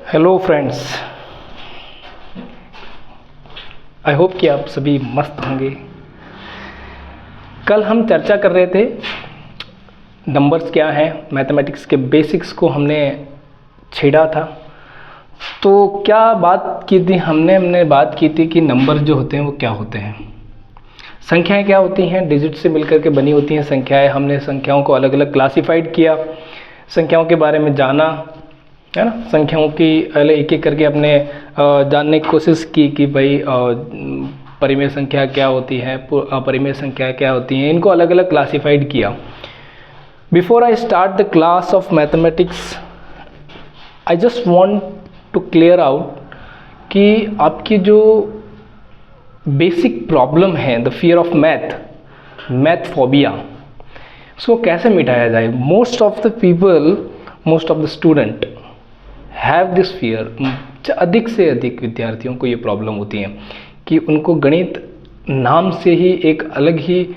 Hello friends, I hope कि आप सभी मस्त होंगे। कल हम चर्चा कर रहे थे नंबर्स क्या हैं, मैथमेटिक्स के बेसिक्स को हमने छेड़ा था। तो क्या बात की थी हमने बात की थी कि नंबर जो होते हैं वो क्या होते हैं। संख्याएं क्या होती हैं, डिजिट से मिलकर के बनी होती हैं संख्याएं। हमने संख्याओं को अलग अलग क्लासिफाइड किया, संख्याओं के बारे में जाना, है ना। संख्याओं की एक एक करके अपने जानने की कोशिश की कि भाई परिमेय संख्या क्या होती है, अपरिमेय संख्या क्या होती हैं, इनको अलग अलग क्लासिफाइड किया। Before I start the class of mathematics, I just want to clear out कि आपकी जो बेसिक प्रॉब्लम है, the fear of math phobia, उसको कैसे मिटाया जाए। Most of the people, most of the student have this fear. अधिक से अधिक विद्यार्थियों को ये प्रॉब्लम होती है कि उनको गणित नाम से ही एक अलग ही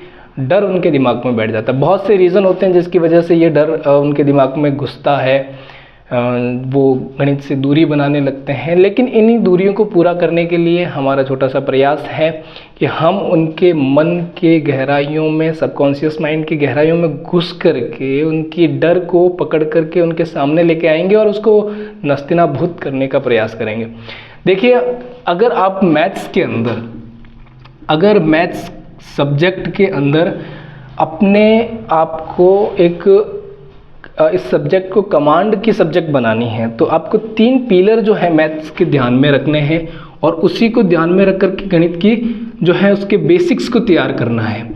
डर उनके दिमाग में बैठ जाता है। बहुत से रीज़न होते हैं जिसकी वजह से ये डर उनके दिमाग में घुसता है, वो गणित से दूरी बनाने लगते हैं। लेकिन इन्हीं दूरियों को पूरा करने के लिए हमारा छोटा सा प्रयास है कि हम उनके मन के गहराइयों में, सबकॉन्शियस माइंड की गहराइयों में घुस करके उनकी डर को पकड़ करके उनके सामने लेके आएंगे और उसको नस्तिनाभूत करने का प्रयास करेंगे। देखिए, अगर आप मैथ्स सब्जेक्ट के अंदर अपने आप को इस सब्जेक्ट को कमांड की सब्जेक्ट बनानी है, तो आपको 3 पिलर जो है मैथ्स के ध्यान में रखने हैं और उसी को ध्यान में रख कर के गणित की जो है उसके बेसिक्स को तैयार करना है।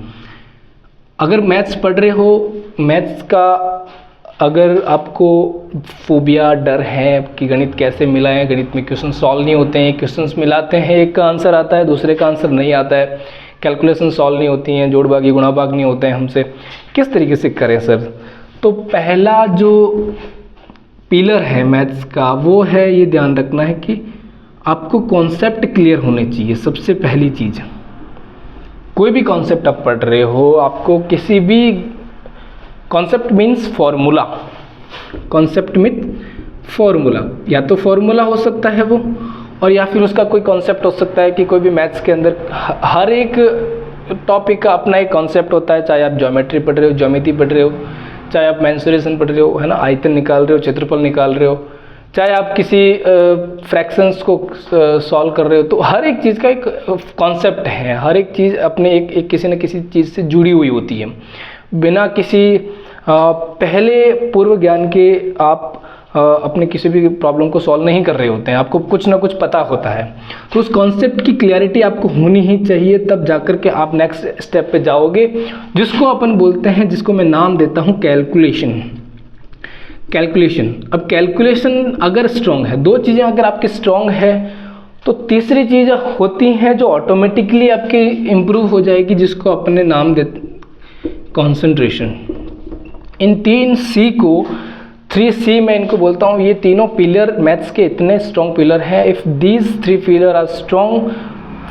अगर मैथ्स पढ़ रहे हो, मैथ्स का अगर आपको फोबिया, डर है कि गणित कैसे मिलाएं, गणित में क्वेश्चन सॉल्व नहीं होते हैं, क्वेश्चंस मिलाते हैं, एक का आंसर आता है दूसरे का आंसर नहीं आता है, कैलकुलेशन सॉल्व नहीं होती हैं, जोड़ भागी गुणा भाग नहीं होते हैं हमसे, किस तरीके से करें सर। तो पहला जो पिलर है मैथ्स का वो है, ये ध्यान रखना है कि आपको कॉन्सेप्ट क्लियर होने चाहिए। सबसे पहली चीज़, कोई भी कॉन्सेप्ट आप पढ़ रहे हो, आपको किसी भी concept means formula, concept mean formula, या तो फॉर्मूला हो सकता है वो, और या फिर उसका कोई कॉन्सेप्ट हो सकता है कि कोई भी मैथ्स के अंदर हर एक टॉपिक का अपना एक कॉन्सेप्ट होता है। चाहे आप ज्योमेट्री पढ़ रहे हो, ज्योमेट्री पढ़ रहे हो, चाहे आप मेंसुरेशन पढ़ रहे हो, है ना, आयतन निकाल रहे हो, क्षेत्रफल निकाल रहे हो, चाहे आप किसी फ्रैक्शंस को सॉल्व कर रहे हो, तो हर एक चीज़ का एक कॉन्सेप्ट है। हर एक चीज़ अपने एक किसी न किसी चीज़ से जुड़ी हुई होती है। बिना किसी पहले पूर्व ज्ञान के आप अपने किसी भी प्रॉब्लम को सॉल्व नहीं कर रहे होते हैं, आपको कुछ ना कुछ पता होता है। तो उस कॉन्सेप्ट की क्लैरिटी आपको होनी ही चाहिए, तब जाकर के आप नेक्स्ट स्टेप पे जाओगे, जिसको अपन बोलते हैं, जिसको मैं नाम देता हूँ कैलकुलेशन। अब कैलकुलेशन अगर स्ट्रॉन्ग है, 2 चीज़ें अगर आपकी स्ट्रॉन्ग है, तो तीसरी चीज़ होती है जो ऑटोमेटिकली आपकी इम्प्रूव हो जाएगी, जिसको अपने नाम देते कॉन्सेंट्रेशन। इन 3 C मैं इनको बोलता हूँ। ये तीनों पिलर मैथ्स के इतने स्ट्रॉन्ग पिलर हैं। If these 3 pillar are strong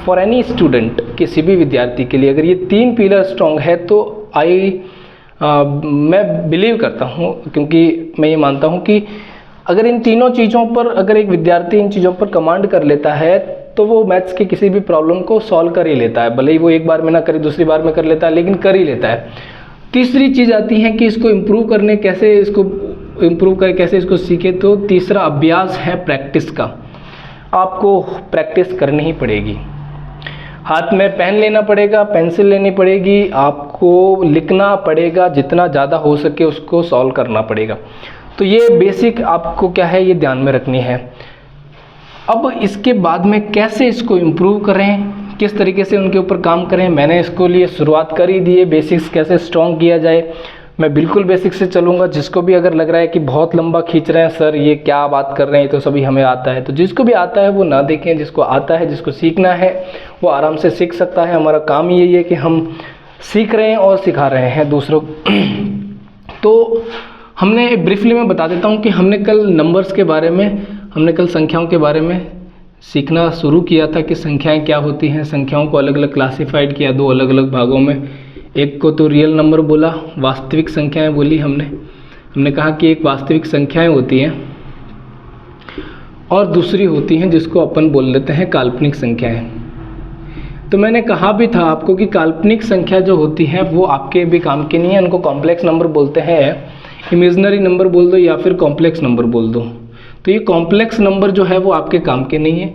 for any student, किसी भी विद्यार्थी के लिए अगर ये 3 पिलर स्ट्रॉन्ग है, तो मैं बिलीव करता हूँ, क्योंकि मैं ये मानता हूँ कि अगर इन तीनों चीज़ों पर अगर एक विद्यार्थी इन चीज़ों पर कमांड कर लेता है, तो वो मैथ्स के किसी भी प्रॉब्लम को सॉल्व कर ही लेता है। भले ही वो एक बार में ना करे, दूसरी बार में कर लेता है, लेकिन कर ही लेता है। तीसरी चीज़ आती है कि इसको इम्प्रूव करने, कैसे इसको इम्प्रूव करें, कैसे इसको सीखे। तो तीसरा अभ्यास है प्रैक्टिस का। आपको प्रैक्टिस करनी ही पड़ेगी, हाथ में पेन लेना पड़ेगा, पेंसिल लेनी पड़ेगी, आपको लिखना पड़ेगा, जितना ज़्यादा हो सके उसको सॉल्व करना पड़ेगा। तो ये बेसिक आपको क्या है, ये ध्यान में रखनी है। अब इसके बाद में कैसे इसको इम्प्रूव करें, किस तरीके से उनके ऊपर काम करें, मैंने इसको लिए शुरुआत कर ही दी है। बेसिक्स कैसे स्ट्रॉन्ग किया जाए, मैं बिल्कुल बेसिक से चलूँगा। जिसको भी अगर लग रहा है कि बहुत लंबा खींच रहे हैं सर, ये क्या बात कर रहे हैं, तो सभी हमें आता है, तो जिसको भी आता है वो ना देखें, जिसको आता है, जिसको सीखना है वो आराम से सीख सकता है। हमारा काम यही है कि हम सीख रहे हैं और सिखा रहे हैं दूसरों को। तो हमने ब्रीफली मैं बता देता हूँ कि हमने कल नंबर्स के बारे में, हमने कल संख्याओं के बारे में सीखना शुरू किया था कि संख्याएं क्या होती हैं। संख्याओं को अलग अलग क्लासिफाइड किया 2 अलग अलग भागों में। एक को तो रियल नंबर बोला, वास्तविक संख्याएं बोली हमने कहा कि एक वास्तविक संख्याएं होती हैं और दूसरी होती हैं जिसको अपन बोल लेते हैं काल्पनिक संख्याएं। तो मैंने कहा भी था आपको कि काल्पनिक संख्या जो होती है वो आपके भी काम की नहीं है, उनको कॉम्प्लेक्स नंबर बोलते हैं, इमेजिनरी नंबर बोल दो या फिर कॉम्प्लेक्स नंबर बोल दो। तो ये कॉम्प्लेक्स नंबर जो है वो आपके काम के नहीं है।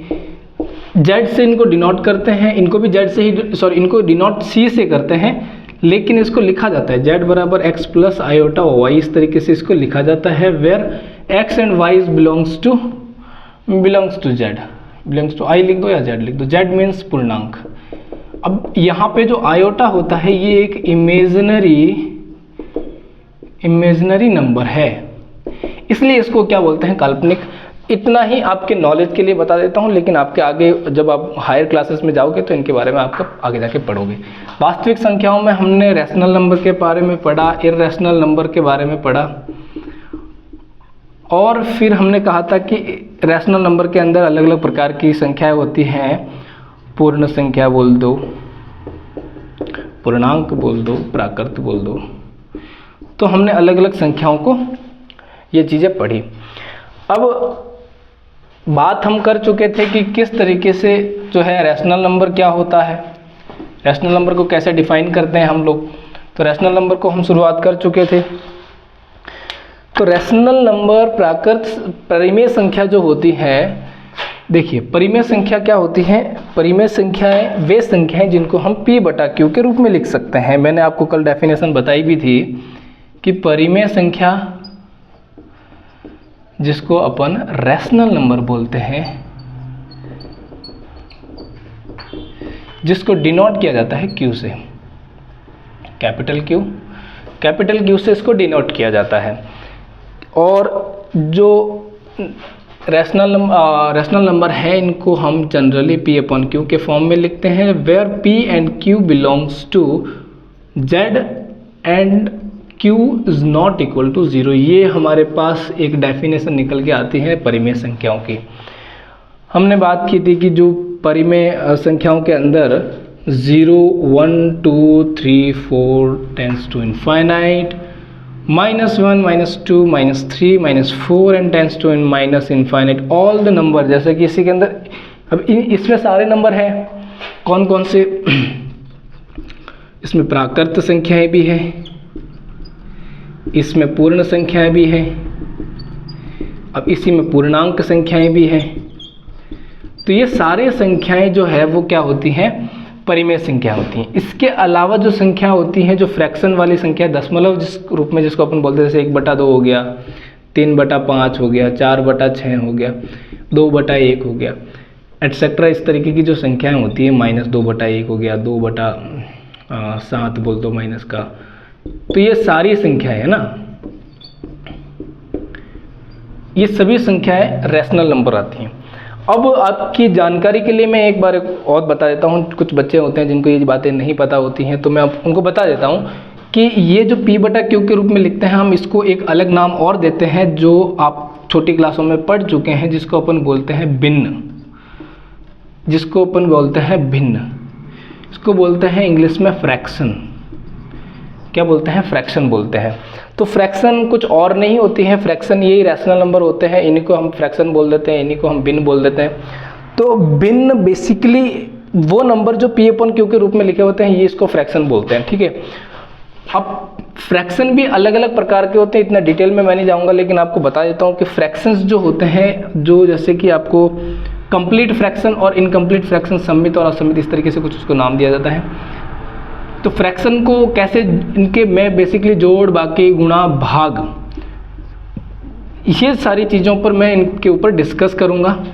जेड से इनको डिनोट करते हैं, इनको भी जेड से ही इनको डिनोट सी से करते हैं, लेकिन इसको लिखा जाता है जेड बराबर एक्स प्लस आयोटा वाई, इस तरीके से इसको लिखा जाता है, where x and y belongs to z, belongs to I लिख दो या जेड लिख दो, जेड मीन्स पूर्णांक। अब यहाँ पे जो आयोटा होता है ये एक इमेजिनरी नंबर है, इसलिए इसको क्या बोलते हैं, काल्पनिक। इतना ही आपके नॉलेज के लिए बता देता हूँ, लेकिन आपके आगे जब आप हायर क्लासेस में जाओगे तो इनके बारे में आपको आगे जाके पढ़ोगे। वास्तविक संख्याओं में हमने रैशनल नंबर के बारे में पढ़ा, इर्रेशनल नंबर के बारे में पढ़ा, और फिर हमने कहा था कि रैशनल नंबर के अंदर अलग अलग प्रकार की संख्याएं होती हैं, पूर्ण संख्या बोल दो, पूर्णांक बोल दो, प्राकृत बोल दो। तो हमने अलग अलग संख्याओं को ये चीज़ें पढ़ी। अब बात हम कर चुके थे कि किस तरीके से जो है रैशनल नंबर क्या होता है, रैशनल नंबर को कैसे डिफाइन करते हैं हम लोग। तो रैशनल नंबर को हम शुरुआत कर चुके थे। तो रैशनल नंबर प्राकृत परिमेय संख्या जो होती है, देखिए परिमेय संख्या क्या होती है, परिमेय संख्याएं वे संख्याएं जिनको हम p बटा q के रूप में लिख सकते हैं। मैंने आपको कल डेफिनेशन बताई भी थी कि परिमेय संख्या जिसको अपन रैशनल नंबर बोलते हैं, जिसको डिनोट किया जाता है q से, कैपिटल Q से इसको डिनोट किया जाता है। और जो रैशनल नंबर है इनको हम जनरली p अपॉन q के फॉर्म में लिखते हैं, where p and q belongs to z and q is not equal to 0। ये हमारे पास एक डेफिनेशन निकल के आती है परिमेय संख्याओं की। हमने बात की थी कि जो परिमेय संख्याओं के अंदर 0, 1, 2, 3, 4 tends to infinite, -1, -2, -3, -4 and tends to minus infinite all the number. जैसे कि इसी के अंदर अब इसमें सारे नंबर हैं, कौन कौन से, इसमें प्राकृत संख्याएं भी हैं, इसमें पूर्ण संख्याएं भी हैं, अब इसी में पूर्णांक संख्याएं भी हैं। तो ये सारे संख्याएं जो है वो क्या होती हैं, परिमेय संख्या होती हैं। इसके अलावा जो संख्या होती हैं, जो फ्रैक्शन वाली संख्या, दशमलव जिस रूप में जिसको अपन बोलते हैं, जैसे 1/2 हो गया, 3/5 हो गया, 4/6 हो गया, 2/1 हो गया, एटसेट्रा, इस तरीके की जो संख्याएं होती हैं, -2/1 हो गया, 2/7 बोल दो माइनस का। तो ये सारी संख्याएं है ना, ये सभी संख्याएं रैशनल नंबर आती हैं। अब आपकी जानकारी के लिए मैं एक बार और बता देता हूँ, कुछ बच्चे होते हैं जिनको ये बातें नहीं पता होती हैं, तो मैं उनको बता देता हूँ कि ये जो p बटा q के रूप में लिखते हैं, हम इसको एक अलग नाम और देते हैं जो आप छोटी क्लासों में पढ़ चुके हैं, जिसको अपन बोलते हैं भिन्न, जिसको अपन बोलते हैं भिन्न। इसको बोलते हैं इंग्लिश में फ्रैक्शन। क्या बोलते हैं, फ्रैक्शन बोलते हैं। तो फ्रैक्शन कुछ और नहीं होती है, फ्रैक्शन यही रैशनल नंबर होते हैं, इन्हीं को हम फ्रैक्शन बोल देते हैं, इन्हीं को हम भिन्न बोल देते हैं। तो भिन्न बेसिकली वो नंबर जो p अपॉन q के रूप में लिखे होते हैं, ये इसको फ्रैक्शन बोलते हैं, ठीक है। अब फ्रैक्शन भी अलग अलग प्रकार के होते हैं, इतना डिटेल में मैं नहीं जाऊंगा, लेकिन आपको बता देता हूँ कि फ्रैक्शंस जो होते हैं, जो जैसे कि आपको कंप्लीट फ्रैक्शन और इनकम्प्लीट फ्रैक्शन, सम्मित और असम्मित, इस तरीके से कुछ उसको नाम दिया जाता है। तो फ्रैक्शन को कैसे, इनके मैं बेसिकली जोड़, बाकी, गुणा, भाग, ये सारी चीज़ों पर मैं इनके ऊपर डिस्कस करूँगा,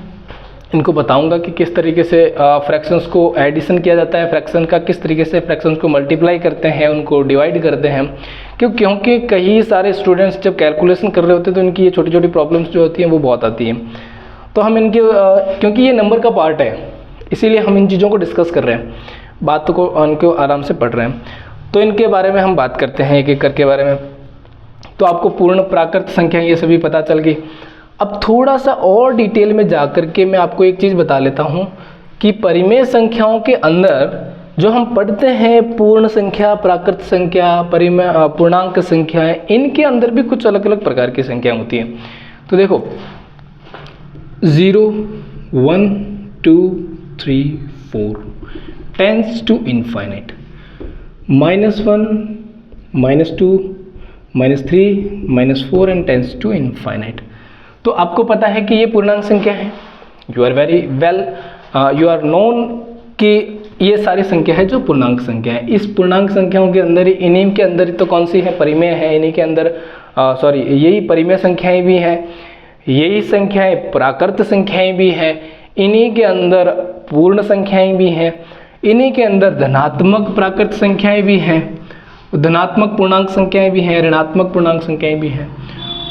इनको बताऊंगा कि किस तरीके से फ्रैक्शंस को एडिशन किया जाता है, फ्रैक्शन का किस तरीके से फ्रैक्शंस को मल्टीप्लाई करते हैं, उनको डिवाइड करते हैं। क्योंकि कई सारे स्टूडेंट्स जब कैलकुलेशन कर रहे होते हैं तो इनकी ये छोटी छोटी प्रॉब्लम्स जो होती हैं वो बहुत आती हैं। तो हम इनके क्योंकि ये नंबर का पार्ट है, इसीलिए हम इन चीज़ों को डिस्कस कर रहे हैं, बातों को उनको आराम से पढ़ रहे हैं। तो इनके बारे में हम बात करते हैं एक एक करके बारे में। तो आपको पूर्ण, प्राकृत संख्या ये सभी पता चल गई। अब थोड़ा सा और डिटेल में जा कर के मैं आपको एक चीज़ बता लेता हूँ कि परिमेय संख्याओं के अंदर जो हम पढ़ते हैं, पूर्ण संख्या, प्राकृत संख्या, परिमेय, पूर्णांक संख्याएं, इनके अंदर भी कुछ अलग अलग प्रकार की संख्याएं होती हैं। तो देखो, 0 1 2 3 4 tends to infinite, -1 -2 -3 -4 and tends to infinite. तो आपको पता है कि ये पूर्णांक संख्या है, you are very well, you are known कि ये सारी संख्या है जो पूर्णांक संख्या है। इस पूर्णांक संख्याओं के अंदर, इन्हीं के अंदर तो कौन सी है, परिमेय है, इन्हीं के अंदर यही परिमेय संख्याएं भी हैं, यही संख्याएं प्राकृत संख्याएं भी हैं, इन्हीं के अंदर पूर्ण संख्याएं भी हैं, इन्हीं के अंदर धनात्मक प्राकृत संख्याएं भी हैं, धनात्मक पूर्णांक संख्याएं भी हैं, ऋणात्मक पूर्णांक संख्याएं भी हैं।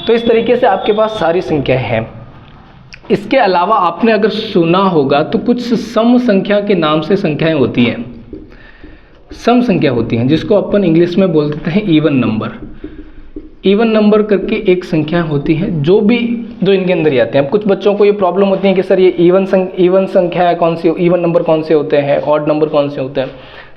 तो इस तरीके से आपके पास सारी संख्याएं हैं। इसके अलावा आपने अगर सुना होगा तो कुछ सम संख्या के नाम से संख्याएं होती हैं, सम संख्या होती हैं, जिसको अपन इंग्लिश में बोल देते हैं इवन नंबर। इवन नंबर करके एक संख्या होती है जो इनके अंदर ही आते हैं। अब कुछ बच्चों को ये प्रॉब्लम होती है कि सर ये इवन संख्या है कौन सी, इवन नंबर कौन से होते हैं, ऑड नंबर कौन से होते हैं,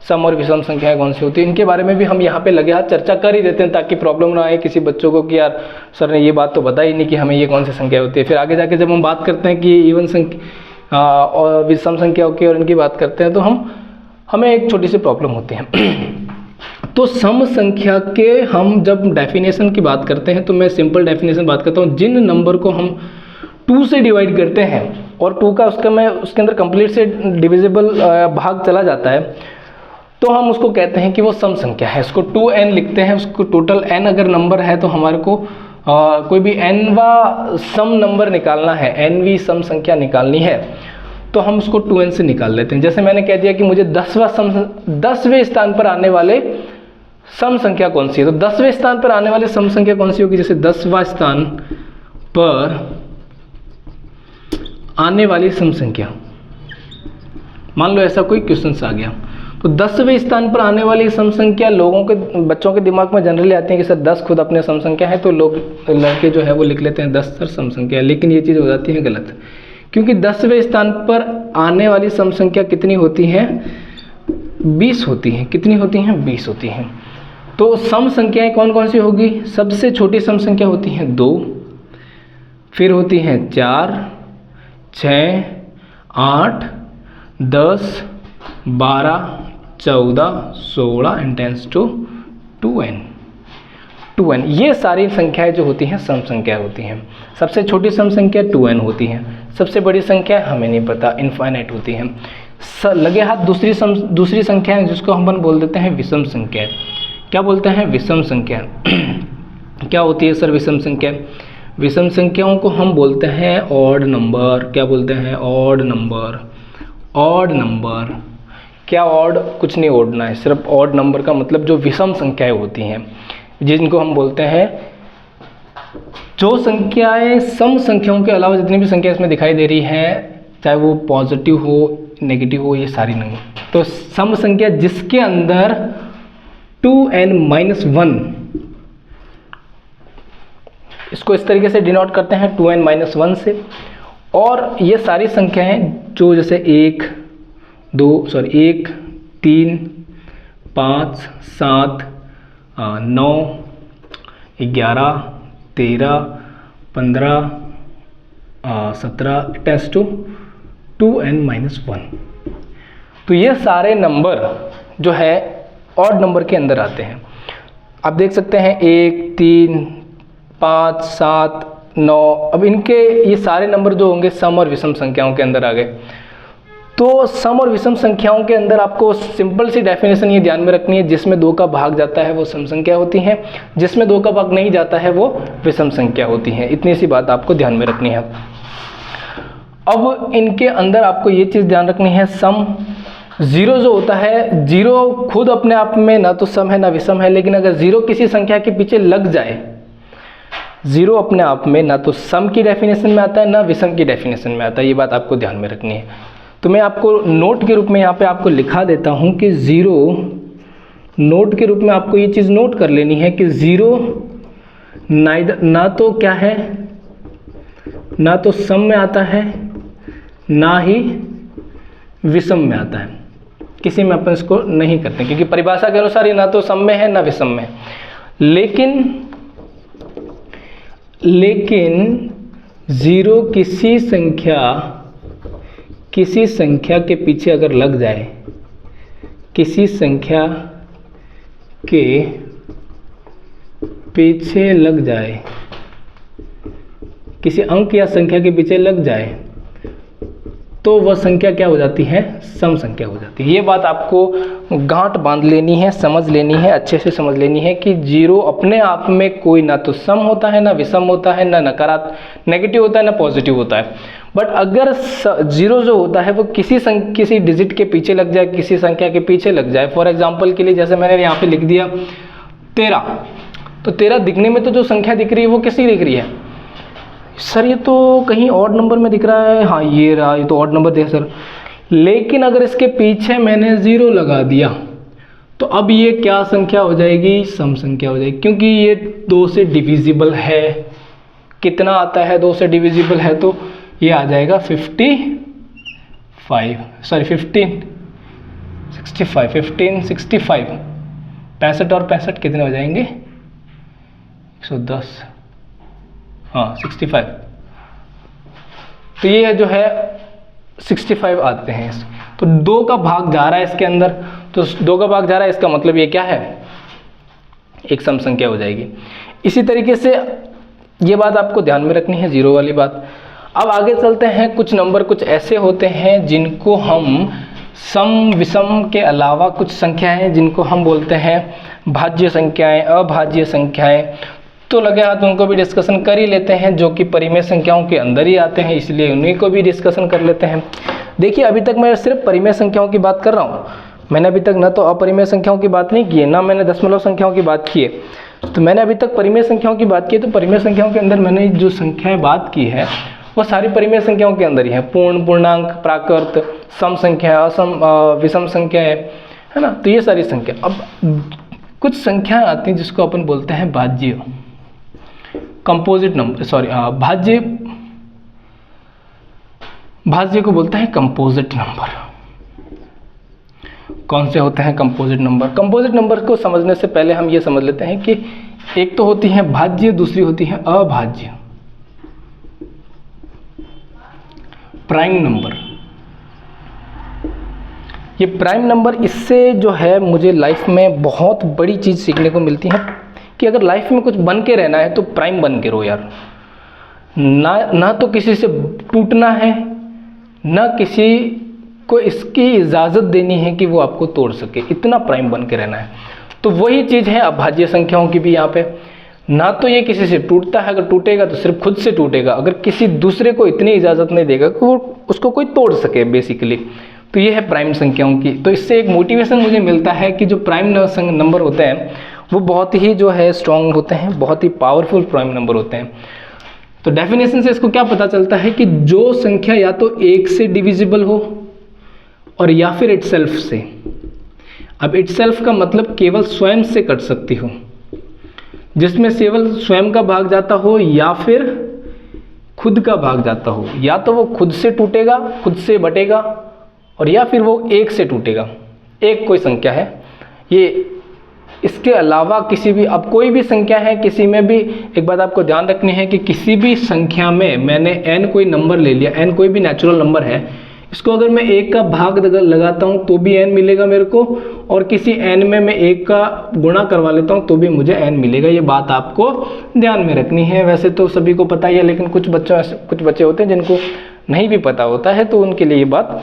सम और विषम संख्याएं कौन सी होती है। इनके बारे में भी हम यहाँ पे लगे हाथ चर्चा कर ही देते हैं ताकि प्रॉब्लम ना आए किसी बच्चों को कि यार सर ने ये बात तो बताई नहीं कि हमें ये कौन सी संख्या होती है। फिर आगे जाके जब हम बात करते हैं कि इवन संख्या और विषम संख्याओं की और इनकी बात करते हैं तो हमें एक छोटी सी प्रॉब्लम होती है। तो सम संख्या के हम जब डेफिनेशन की बात करते हैं तो मैं सिंपल डेफिनेशन बात करता हूँ। जिन नंबर को हम 2 से डिवाइड करते हैं और 2 का उसके अंदर कंप्लीट से डिविजिबल भाग चला जाता है तो हम उसको कहते हैं कि वो सम संख्या है। इसको 2n लिखते हैं। उसको टोटल n अगर नंबर है तो हमारे को कोई भी nवा सम नंबर निकालना है, nवीं सम संख्या निकालनी है तो हम उसको 2n से निकाल लेते हैं। जैसे मैंने कह दिया कि मुझे 10वें स्थान पर आने वाले सम संख्या कौन सी है, तो 10वें स्थान पर आने वाले सम संख्या कौन सी होगी। जैसे 10वां स्थान पर आने वाली सम संख्या, मान लो ऐसा कोई क्वेश्चन आ गया तो 10वें स्थान पर आने वाली सम संख्या बच्चों के दिमाग में जनरली आती है कि सर 10 खुद अपने सम संख्या है तो लड़के जो है वो लिख लेते हैं 10 सर सम संख्या है। लेकिन ये चीज़ हो जाती है गलत, क्योंकि 10वें स्थान पर आने वाली सम संख्या कितनी होती है, 20 होती हैं। कितनी होती हैं, 20 होती हैं। तो सम संख्याएं कौन कौन सी होगी, सबसे छोटी सम संख्या होती है 2, फिर होती हैं 4, 6, 8, 10, 12, 14, 16 एंड टेंस टू 2n। ये सारी संख्याएं जो होती हैं सम संख्या होती हैं। सबसे छोटी सम संख्या 2n होती है, सबसे बड़ी संख्या हमें नहीं पता, इनफाइनाइट होती है। लगे हाथ दूसरी संख्या है जिसको हम बोल देते हैं विषम संख्या। क्या बोलते हैं, विषम संख्या। क्या होती है सर विषम संख्या, विषम संख्याओं को हम बोलते हैं ऑड नंबर। क्या बोलते हैं, ऑड नंबर। ऑड नंबर क्या, ऑड कुछ नहीं ओढ़ना है, सिर्फ ऑड नंबर का मतलब जो विषम संख्याएं होती हैं जिनको हम बोलते हैं, जो संख्याएं सम संख्याओं के अलावा जितनी भी संख्या इसमें दिखाई दे रही है चाहे वो पॉजिटिव हो नेगेटिव हो, ये सारी नहीं। तो सम संख्या जिसके अंदर 2n-1, इसको इस तरीके से डिनोट करते हैं 2n-1 से। और ये सारी संख्याएं जो जैसे 1, 3, 5, 7, 9, 11, 13, 15, 17 टेंस टू 2n-1। तो ये सारे नंबर जो है ऑड नंबर के अंदर आते हैं। आप देख सकते हैं 1, 3, 5, 7, 9। अब इनके ये सारे नंबर जो होंगे सम और विषम संख्याओं के अंदर आ गए। तो सम और विषम संख्याओं के अंदर आपको सिंपल सी डेफिनेशन ये ध्यान में रखनी है, जिसमें 2 का भाग जाता है वो सम संख्या होती है, जिसमें 2 का भाग नहीं जाता है वो विषम संख्या होती है। इतनी सी बात आपको ध्यान में रखनी है। अब इनके अंदर आपको ये चीज़ ध्यान रखनी है, सम 0 जो होता है, 0 खुद अपने आप में ना तो सम है ना विषम है, लेकिन अगर 0 किसी संख्या के पीछे लग जाए, 0 अपने आप में ना तो सम की डेफिनेशन में आता है ना विषम की डेफिनेशन में आता है। ये बात आपको ध्यान में रखनी है। तो मैं आपको नोट के रूप में यहाँ पे आपको लिखा देता हूँ कि 0, नोट के रूप में आपको ये चीज़ नोट कर लेनी है कि 0 ना तो क्या है, ना तो सम में आता है ना ही विषम में आता है। किसी में अपन इसको नहीं करते क्योंकि परिभाषा के अनुसार ये ना तो सम में है ना विषम में। लेकिन जीरो किसी संख्या के पीछे अगर लग जाए, किसी संख्या के पीछे लग जाए, किसी अंक या संख्या के पीछे लग जाए, तो वह संख्या क्या हो जाती है? सम संख्या हो जाती है। ये बात आपको गांठ बांध लेनी है, समझ लेनी है, अच्छे से समझ लेनी है कि जीरो अपने आप में कोई ना तो सम होता है, ना विषम होता है, ना नकारात्मक नेगेटिव होता है, ना पॉजिटिव होता है। बट अगर जीरो जो होता है वो किसी डिजिट के पीछे लग जाए, किसी संख्या के पीछे लग जाए, फॉर एग्जाम्पल के लिए जैसे मैंने यहाँ पे लिख दिया 13, तो 13 दिखने में तो जो संख्या दिख रही है वो किसी दिख रही है? सर ये तो कहीं ऑड नंबर में दिख रहा है। हाँ ये रहा, ये तो ऑड नंबर दिया सर। लेकिन अगर इसके पीछे मैंने ज़ीरो लगा दिया तो अब ये क्या संख्या हो जाएगी? सम संख्या हो जाएगी, क्योंकि ये 2 से डिविजिबल है। कितना आता है 2 से डिविजिबल है? तो ये आ जाएगा 65 65 और 65 कितने हो जाएंगे? 110, हाँ 65। तो ये जो है 65 आते हैं। तो 2 का भाग जा रहा है इसके अंदर, तो 2 का भाग जा रहा है, इसका मतलब ये क्या है? एक सम संख्या हो जाएगी। इसी तरीके से ये बात आपको ध्यान में रखनी है, जीरो वाली बात। अब आगे चलते हैं। कुछ नंबर कुछ ऐसे होते हैं जिनको हम सम विषम के अलावा कुछ संख्याएं जिनको हम बोलते हैं भाज्य संख्याएं, अभाज्य संख्याएं। तो लगे हाथ उनको भी डिस्कशन कर ही लेते हैं, जो कि परिमेय संख्याओं के अंदर ही आते हैं, इसलिए उन्हीं को भी डिस्कशन कर लेते हैं। देखिए अभी तक मैं सिर्फ परिमेय संख्याओं की बात कर रहा हूँ, मैंने अभी तक ना तो अपरिमेय संख्याओं की बात नहीं की है, ना मैंने दशमलव संख्याओं की बात की है। तो मैंने अभी तक परिमेय संख्याओं की बात की है। तो परिमेय संख्याओं के अंदर मैंने जो संख्याएं बात की है वो सारी परिमेय संख्याओं के अंदर ही है। पूर्ण, पूर्णांक, प्राकृत, सम संख्या, असम, विषम संख्या है ना। तो ये सारी संख्या। अब कुछ संख्याएं आती हैं जिसको अपन बोलते हैं भाज्य, कंपोजिट नंबर, सॉरी भाज्य को बोलते हैं कंपोजिट नंबर। कौन से होते हैं कंपोजिट नंबर? कंपोजिट नंबर को समझने से पहले हम ये समझ लेते हैं कि एक तो होती है भाज्य, दूसरी होती है अभाज्य। प्राइम नंबर, ये प्राइम नंबर, इससे जो है मुझे लाइफ में बहुत बड़ी चीज़ सीखने को मिलती है कि अगर लाइफ में कुछ बन के रहना है तो प्राइम बन के रहो यार। ना तो किसी से टूटना है, ना किसी को इसकी इजाज़त देनी है कि वो आपको तोड़ सके, इतना प्राइम बन के रहना है। तो वही चीज़ है अभाज्य संख्याओं की भी यहाँ पे। ना तो ये किसी से टूटता है, अगर टूटेगा तो सिर्फ खुद से टूटेगा, अगर किसी दूसरे को इतनी इजाज़त नहीं देगा कि वो उसको कोई तोड़ सके बेसिकली। तो ये है प्राइम संख्याओं की। तो इससे एक मोटिवेशन मुझे मिलता है कि जो प्राइम नंबर होते हैं वो बहुत ही जो है स्ट्रॉन्ग होते हैं, बहुत ही पावरफुल प्राइम नंबर होते हैं। तो डेफिनेशन से इसको क्या पता चलता है कि जो संख्या या तो 1 से डिविजिबल हो और या फिर इटसेल्फ से। अब इटसेल्फ का मतलब केवल स्वयं से कट सकती हो, जिसमें केवल स्वयं का भाग जाता हो या फिर खुद का भाग जाता हो। या तो वो खुद से टूटेगा, खुद से बटेगा, और या फिर वो 1 से टूटेगा। एक कोई संख्या है ये, इसके अलावा किसी भी, अब कोई भी संख्या है, किसी में भी एक बात आपको ध्यान रखनी है कि किसी भी संख्या में मैंने n कोई नंबर ले लिया, n कोई भी नेचुरल नंबर है, इसको अगर मैं 1 का भाग लगाता हूँ तो भी n मिलेगा मेरे को, और किसी n में मैं 1 का गुणा करवा लेता हूँ तो भी मुझे n मिलेगा। ये बात आपको ध्यान में रखनी है। वैसे तो सभी को पता ही है, लेकिन कुछ बच्चे होते हैं जिनको नहीं भी पता होता है, तो उनके लिए ये बात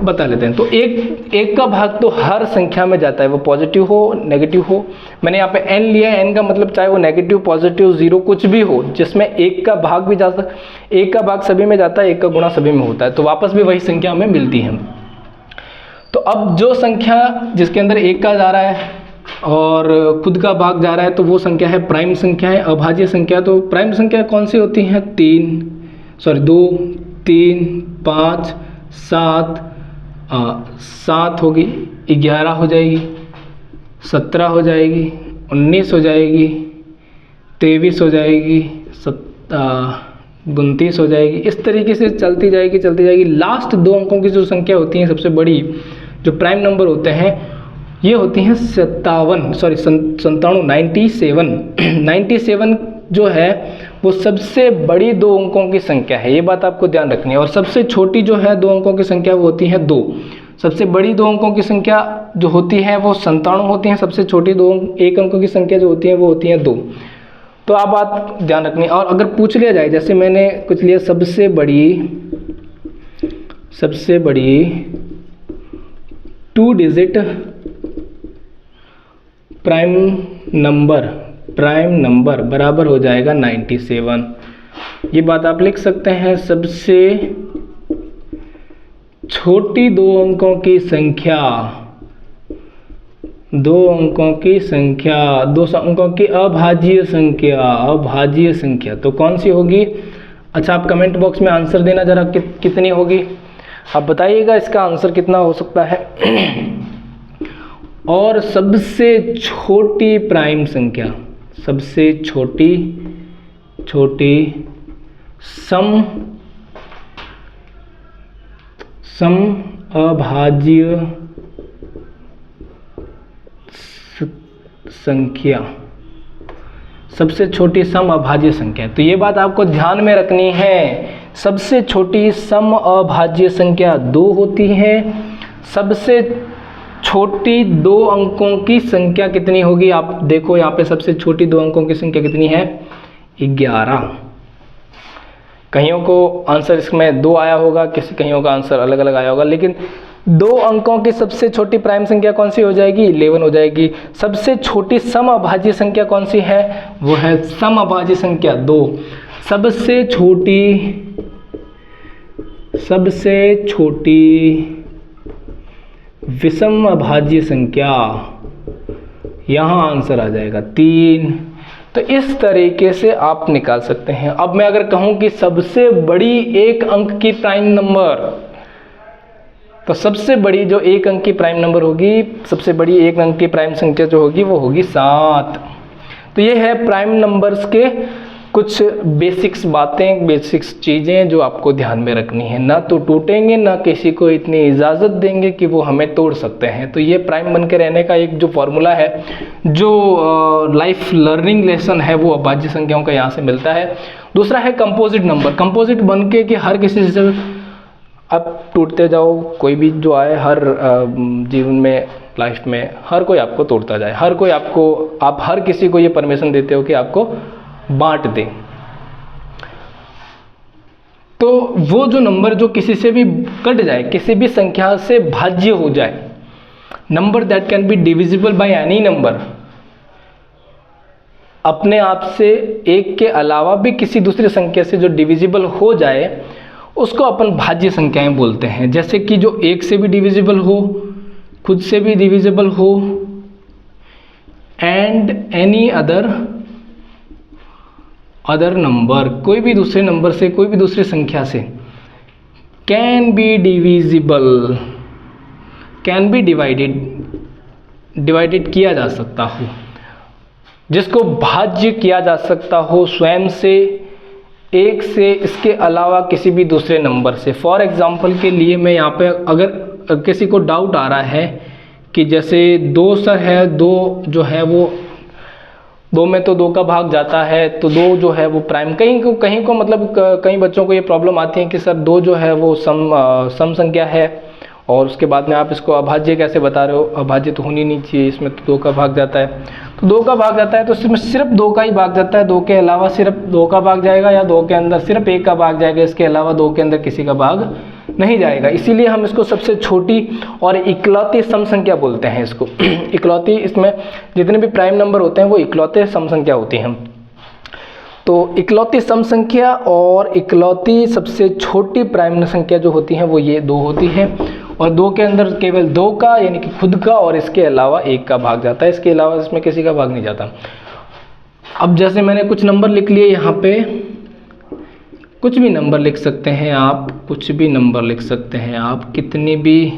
बता लेते हैं। तो एक का भाग तो हर संख्या में जाता है, वो पॉजिटिव हो नेगेटिव हो। मैंने यहाँ पे n लिया है, n का मतलब चाहे वो नेगेटिव, पॉजिटिव, जीरो कुछ भी हो, जिसमें 1 का भाग भी जा सकता, 1 का भाग सभी में जाता है, 1 का गुणा सभी में होता है, तो वापस भी वही संख्या हमें मिलती है। तो अब जो संख्या जिसके अंदर 1 का जा रहा है और खुद का भाग जा रहा है, तो वो संख्या है प्राइम संख्या है, अभाज्य संख्या। तो प्राइम संख्या कौन सी होती हैं? 2, 3, 5, 7 होगी, 11 हो जाएगी, 17 हो जाएगी, 19 हो जाएगी, 23 हो जाएगी, 29 हो जाएगी। इस तरीके से चलती जाएगी। लास्ट 2 अंकों की जो संख्या होती है सबसे बड़ी, जो प्राइम नंबर होते हैं, ये होती हैं 97 97 जो है वो सबसे बड़ी 2 अंकों की संख्या है, ये बात आपको ध्यान रखनी है। और सबसे छोटी जो है 2 अंकों की संख्या वो होती है 2। सबसे बड़ी 2 अंकों की संख्या जो होती है वो 97 होती है, सबसे छोटी 1 अंकों की संख्या जो होती है वो होती है 2। तो आप बात ध्यान रखनी है। और अगर पूछ लिया जाए, जैसे मैंने कुछ लिया सबसे बड़ी 2 डिजिट प्राइम नंबर बराबर हो जाएगा 97। ये बात आप लिख सकते हैं। सबसे छोटी 2 अंकों की संख्या 2 अंकों की अभाज्य संख्या तो कौन सी होगी? अच्छा, आप कमेंट बॉक्स में आंसर देना जरा, कितनी होगी आप बताइएगा, इसका आंसर कितना हो सकता है। और सबसे छोटी प्राइम संख्या, सबसे छोटी सम अभाज्य संख्या, सबसे छोटी सम अभाज्य संख्या। तो ये बात आपको ध्यान में रखनी है। सबसे छोटी सम अभाज्य संख्या 2 होती है। सबसे छोटी 2 अंकों की संख्या कितनी होगी? आप देखो यहाँ पे सबसे छोटी 2 अंकों की संख्या कितनी है? 11। कईयों को आंसर इसमें 2 आया होगा, कईयों का आंसर अलग अलग आया होगा, लेकिन 2 अंकों की सबसे छोटी प्राइम संख्या कौन सी हो जाएगी? 11 हो जाएगी। सबसे छोटी सम अभाज्य संख्या कौन सी है? वो है सम अभाज्य संख्या 2। सबसे छोटी विषम अभाज्य संख्या, यहाँ आंसर आ जाएगा 3। तो इस तरीके से आप निकाल सकते हैं। अब मैं अगर कहूं कि सबसे बड़ी 1 अंक की प्राइम नंबर, तो सबसे बड़ी जो 1 अंक की प्राइम नंबर होगी, सबसे बड़ी 1 अंक की प्राइम संख्या जो होगी वो होगी 7। तो ये है प्राइम नंबर्स के कुछ बेसिक्स बातें, बेसिक्स चीज़ें जो आपको ध्यान में रखनी है। ना तो टूटेंगे, ना किसी को इतनी इजाज़त देंगे कि वो हमें तोड़ सकते हैं। तो ये प्राइम बन के रहने का एक जो फॉर्मूला है, जो लाइफ लर्निंग लेसन है, वो अभाज्य संख्याओं का यहाँ से मिलता है। दूसरा है कंपोजिट नंबर। कंपोजिट बन के कि हर किसी से अब टूटते जाओ, कोई भी जो आए, हर जीवन में, लाइफ में हर कोई आपको तोड़ता जाए, आप हर किसी को ये परमिशन देते हो कि आपको बांट दे। तो वो जो नंबर जो किसी से भी कट जाए, किसी भी संख्या से भाज्य हो जाए, number that can be divisible by any number, अपने आप से 1 के अलावा भी किसी दूसरी संख्या से जो डिविजिबल हो जाए, उसको अपन भाज्य संख्याएं बोलते हैं। जैसे कि जो 1 से भी डिविजिबल हो, खुद से भी डिविजिबल हो, एंड एनी अदर नंबर, कोई भी दूसरे नंबर से, कोई भी दूसरी संख्या से can be divisible, can be divided किया जा सकता हो, जिसको भाज्य किया जा सकता हो स्वयं से, 1 से, इसके अलावा किसी भी दूसरे नंबर से। फॉर एग्जाम्पल के लिए मैं यहाँ पे, अगर किसी को डाउट आ रहा है कि जैसे 2 सर है, 2 जो है वो 2 में तो 2 का भाग जाता है, तो 2 जो है वो प्राइम, कहीं को मतलब कई बच्चों को ये प्रॉब्लम आती है कि सर 2 जो है वो सम संख्या है, और उसके बाद में आप इसको अभाज्य कैसे बता रहे हो? अभाज्य तो होनी नहीं चाहिए, इसमें तो 2 का भाग जाता है। तो 2 का भाग जाता है तो इसमें सिर्फ 2 का ही भाग जाता है, 2 के अलावा सिर्फ 2 का भाग जाएगा, या 2 के अंदर सिर्फ 1 का भाग जाएगा, इसके अलावा 2 के अंदर किसी का भाग नहीं जाएगा। इसीलिए हम इसको सबसे छोटी और इकलौती सम संख्या बोलते हैं इसको। इकलौती, इसमें जितने भी प्राइम नंबर होते हैं वो इकलौते सम संख्या होती हैं। तो इकलौती सम संख्या और इकलौती सबसे छोटी प्राइम संख्या जो होती हैं वो ये 2 होती हैं, और 2 के अंदर केवल 2 का, यानी कि खुद का, और इसके अलावा 1 का भाग जाता है, इसके अलावा इसमें किसी का भाग नहीं जाता। अब जैसे मैंने कुछ नंबर लिख लिए यहाँ पे, कुछ भी नंबर लिख सकते हैं आप, कुछ भी नंबर लिख सकते हैं आप, कितनी भी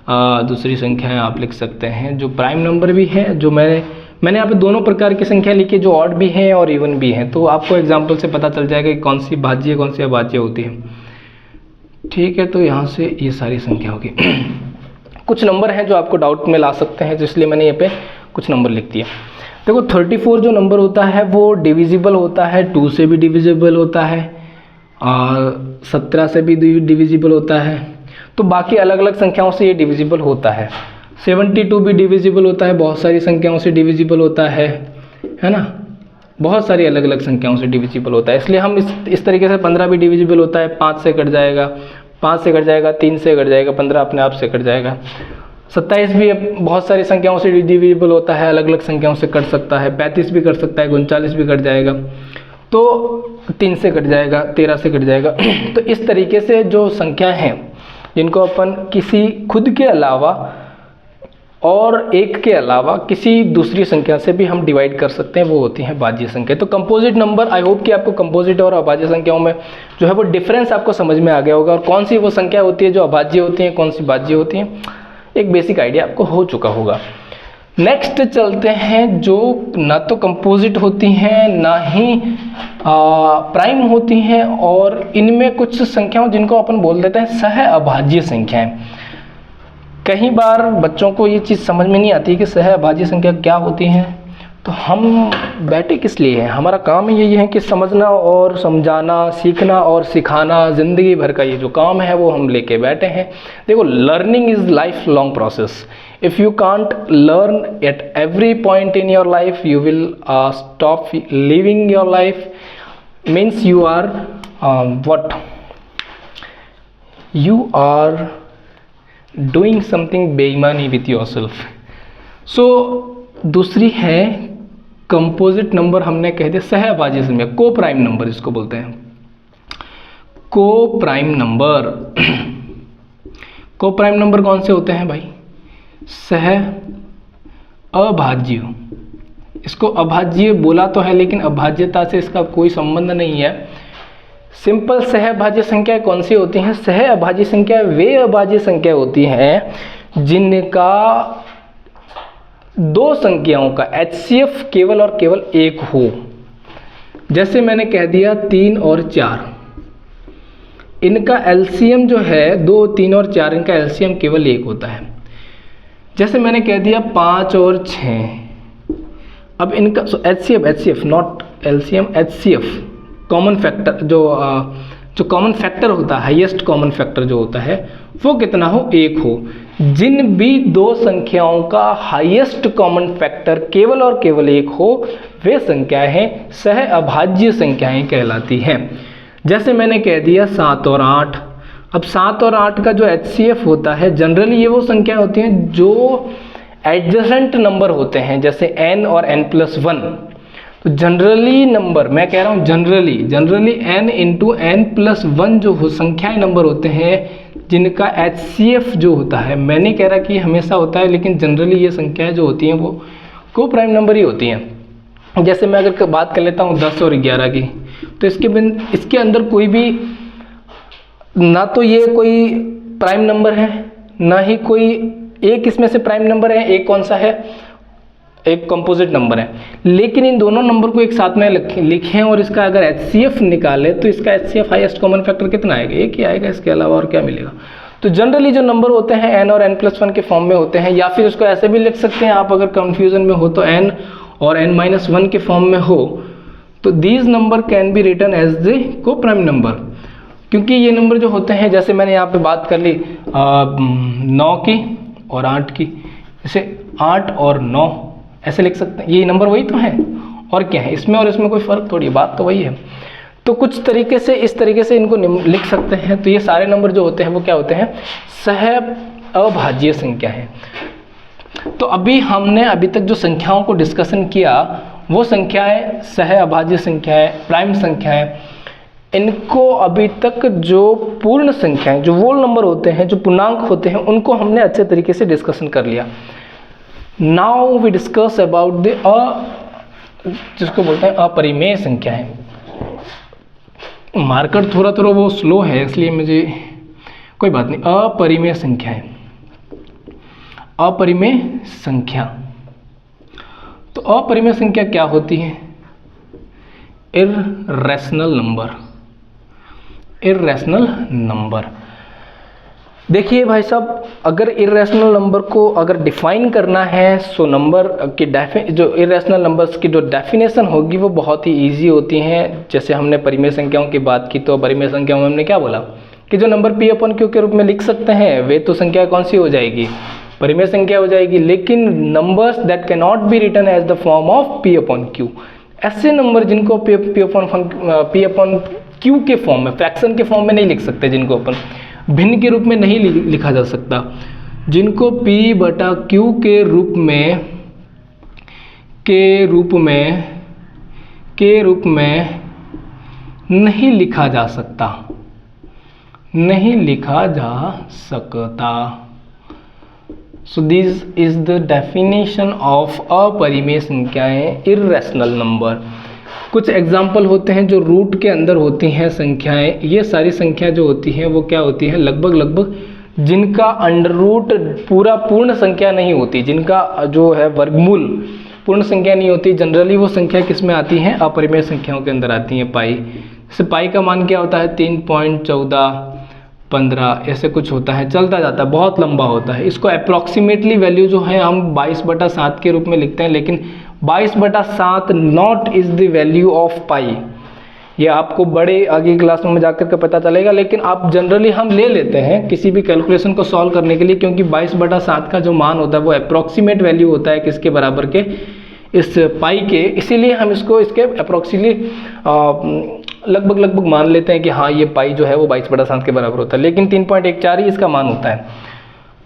दूसरी संख्याएं आप लिख सकते हैं, जो प्राइम नंबर भी है। जो मैंने यहाँ पे दोनों प्रकार की संख्या लिखी है, जो ऑड भी हैं और इवन भी हैं। तो आपको एग्जाम्पल से पता चल जाएगा कि कौन सी भाज्य कौन सी अभाज्य होती है। ठीक है, तो यहाँ से ये सारी संख्या होगी। कुछ नंबर हैं जो आपको डाउट में ला सकते हैं, तो इसलिए मैंने यहाँ पे कुछ नंबर लिख दिया। देखो 34 जो नंबर होता है वो डिविजिबल होता है, 2 से भी डिविजिबल होता है और 17 से भी डिविजिबल होता है। तो बाकी अलग अलग संख्याओं से ये डिविजिबल होता है। 72 भी डिविजिबल होता है, बहुत सारी संख्याओं से डिविजिबल होता है ना, बहुत सारी अलग अलग संख्याओं से डिविजिबल होता है। इसलिए हम इस तरीके से 15 भी डिविजिबल होता है, 5 से कट जाएगा, 5 से कट जाएगा, 3 से कट जाएगा, 15 अपने आप से कट जाएगा। 27 भी बहुत सारी संख्याओं से डिविजिबल होता है, अलग अलग संख्याओं से कट सकता है। 35 भी कट सकता है, 39 भी कट जाएगा, तो 3 से कट जाएगा, 13 से कट जाएगा। तो इस तरीके से जो संख्या हैं जिनको अपन किसी खुद के अलावा और एक के अलावा किसी दूसरी संख्या से भी हम डिवाइड कर सकते हैं, वो होती हैं भाज्य संख्या। तो कंपोजिट नंबर, आई होप कि आपको कंपोजिट और अभाज्य संख्याओं में जो है वो डिफरेंस आपको समझ में आ गया होगा, और कौन सी वो संख्या होती है जो अभाज्य होती हैं, कौन सी भाज्य होती हैं, एक बेसिक आइडिया आपको हो चुका होगा। नेक्स्ट चलते हैं, जो ना तो कंपोजिट होती हैं ना ही प्राइम होती हैं, और इनमें कुछ संख्याओं जिनको अपन बोल देते हैं सह अभाज्य संख्याएं। कई बार बच्चों को ये चीज़ समझ में नहीं आती कि सह अभाज्य संख्या क्या होती हैं। तो हम बैठे किस लिए हैं, हमारा काम यही है कि समझना और समझाना, सीखना और सिखाना, ज़िंदगी भर का ये जो काम है वो हम लेके बैठे हैं। देखो, learning is life long process. If you can't learn at every point in your life, you will stop living your life, means you are what you are doing something बेईमानी with yourself। सो दूसरी है composite number, हमने कह दिया सह अभाज्य संख्या, को प्राइम नंबर इसको बोलते हैं। को प्राइम नंबर को प्राइम नंबर कौन से होते हैं भाई? सह अभाज्य। इसको अभाज्य बोला तो है लेकिन अभाज्यता से इसका कोई संबंध नहीं है। सिंपल सह अभाज्य संख्या कौन सी होती हैं? सह अभाज्य संख्या वे अभाज्य संख्या होती हैं जिनका दो संख्याओं का HCF केवल और केवल एक हो। जैसे मैंने कह दिया 3 और 4, इनका LCM जो है 2, 3 और 4, इनका LCM केवल एक होता है। जैसे मैंने कह दिया 5 और 6, अब इनका HCF not LCM, HCF common factor जो कॉमन फैक्टर होता है, हाईएस्ट कॉमन फैक्टर जो होता है वो कितना हो? 1 हो। जिन भी दो संख्याओं का हाईएस्ट कॉमन फैक्टर केवल और केवल 1 हो, वे संख्याएं हैं सह अभाज्य संख्याएं कहलाती हैं। जैसे मैंने कह दिया 7 और 8। अब 7 और 8 का जो HCF होता है, जनरली ये वो संख्या होती हैं जो एडजेसेंट नंबर होते हैं, जैसे n और n+1। तो जनरली नंबर, मैं कह रहा हूँ जनरली n इंटू n+1 जो हो संख्याएं नंबर होते हैं जिनका HCF जो होता है, मैं नहीं कह रहा कि हमेशा होता है, लेकिन जनरली ये संख्याएं जो होती हैं वो को प्राइम नंबर ही होती हैं। जैसे मैं अगर बात कर लेता हूँ 10 और 11 की, तो इसके अंदर कोई भी ना तो ये कोई प्राइम नंबर है, ना ही कोई एक इसमें से प्राइम नंबर है। एक कौन सा है? एक कंपोजिट नंबर है। लेकिन इन दोनों नंबर को एक साथ में लिखें और इसका अगर HCF निकाले तो इसका HCF हाईएस्ट कॉमन फैक्टर कितना आएगा? एक ही आएगा, इसके अलावा और क्या मिलेगा? तो जनरली जो नंबर होते हैं n और n+1 के फॉर्म में होते हैं, या फिर उसको ऐसे भी लिख सकते हैं आप, अगर कंफ्यूजन में हो तो n और n-1 के फॉर्म में हो तो these number can be written as the coprime number. क्योंकि ये नंबर जो होते हैं, जैसे मैंने यहाँ पे बात कर ली 9 की और 8 की, जैसे 8 और 9 ऐसे लिख सकते हैं। ये नंबर वही तो है, और क्या है इसमें और इसमें कोई फ़र्क थोड़ी, बात तो वही है। तो कुछ तरीके से इस तरीके से इनको लिख सकते हैं। तो ये सारे नंबर जो होते हैं वो क्या होते हैं? सह अभाज्य संख्या है। तो हमने अभी तक जो संख्याओं को डिस्कशन किया वो संख्याएं सह अभाज्य संख्याएं, प्राइम संख्याएं, इनको अभी तक जो पूर्ण संख्याएं, जो वोल नंबर होते हैं, जो पूर्णांक होते हैं, उनको हमने अच्छे तरीके से डिस्कशन कर लिया। Now we discuss about the जिसको बोलते हैं अपरिमेय संख्याएं। मार्कर थोड़ा वो स्लो है, इसलिए मुझे कोई बात नहीं। अपरिमेय संख्याएं, अपरिमेय संख्या। तो अपरिमेय संख्या क्या होती है? Irrational number, irrational number. देखिए भाई साहब, अगर इरेशनल नंबर को अगर डिफाइन करना है सो नंबर की जो इरेशनल नंबर्स की जो डेफिनेशन होगी वो बहुत ही इजी होती हैं। जैसे हमने परिमेय संख्याओं की बात की तो परिमेय संख्याओं में हमने क्या बोला कि जो नंबर p अपन q के रूप में लिख सकते हैं वे तो संख्या कौन सी हो जाएगी, परिमेय संख्या हो जाएगी। लेकिन numbers that can not be written as the form of p upon q, ऐसे नंबर जिनको p अपॉन q के फॉर्म में, फ्रैक्शन के फॉर्म में नहीं लिख सकते, जिनको अपन भिन्न के रूप में नहीं लिखा जा सकता, जिनको p बटा q के रूप में नहीं लिखा जा सकता, नहीं लिखा जा सकता। So this is the definition of अपरिमेय संख्याएं, इर्रेशनल नंबर। कुछ एग्जाम्पल होते हैं जो रूट के अंदर होती हैं संख्याएं। ये सारी संख्या जो होती हैं वो क्या होती है, लगभग जिनका अंडर रूट पूरा पूर्ण संख्या नहीं होती, जिनका जो है वर्गमूल पूर्ण संख्या नहीं होती। जनरली वो संख्या किस में आती हैं, अपरिमेय संख्याओं के अंदर आती हैं। पाई, जैसे पाई का मान क्या होता है 3.1415 ऐसे कुछ होता है, चलता जाता है, बहुत लंबा होता है। इसको अप्रॉक्सीमेटली वैल्यू जो है हम 22/7 के रूप में लिखते हैं, लेकिन 22/7 not is the value of pi. ये आपको बड़े आगे क्लास में जाकर के पता चलेगा, लेकिन आप जनरली हम ले लेते हैं किसी भी कैलकुलेशन को सॉल्व करने के लिए, क्योंकि 22/7 का जो मान होता है वो अप्रॉक्सीमेट वैल्यू होता है किसके बराबर के, इस पाई के। इसीलिए हम इसको इसके अप्रॉक्सीमेटली लगभग मान लेते हैं कि हाँ ये पाई जो है वो 22/7 के बराबर होता है, लेकिन 3.14 ही इसका मान होता है,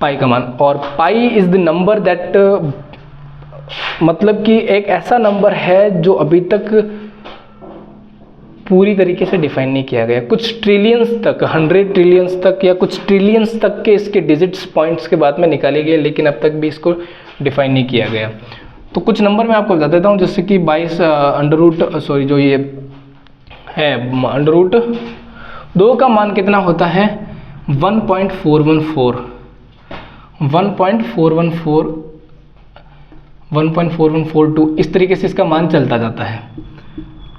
पाई का मान। और pi is the number that, मतलब कि एक ऐसा नंबर है जो अभी तक पूरी तरीके से डिफाइन नहीं किया गया। कुछ ट्रिलियंस तक, 100 ट्रिलियंस तक या कुछ ट्रिलियंस तक के इसके डिजिट्स पॉइंट्स के बाद में निकाले गए, लेकिन अब तक भी इसको डिफाइन नहीं किया गया। तो कुछ नंबर मैं आपको बता देता हूँ, जैसे कि 22 अंडर रूट जो ये है अंडर रूट 2 का मान कितना होता है 1.414 इस तरीके से इसका मान चलता जाता है।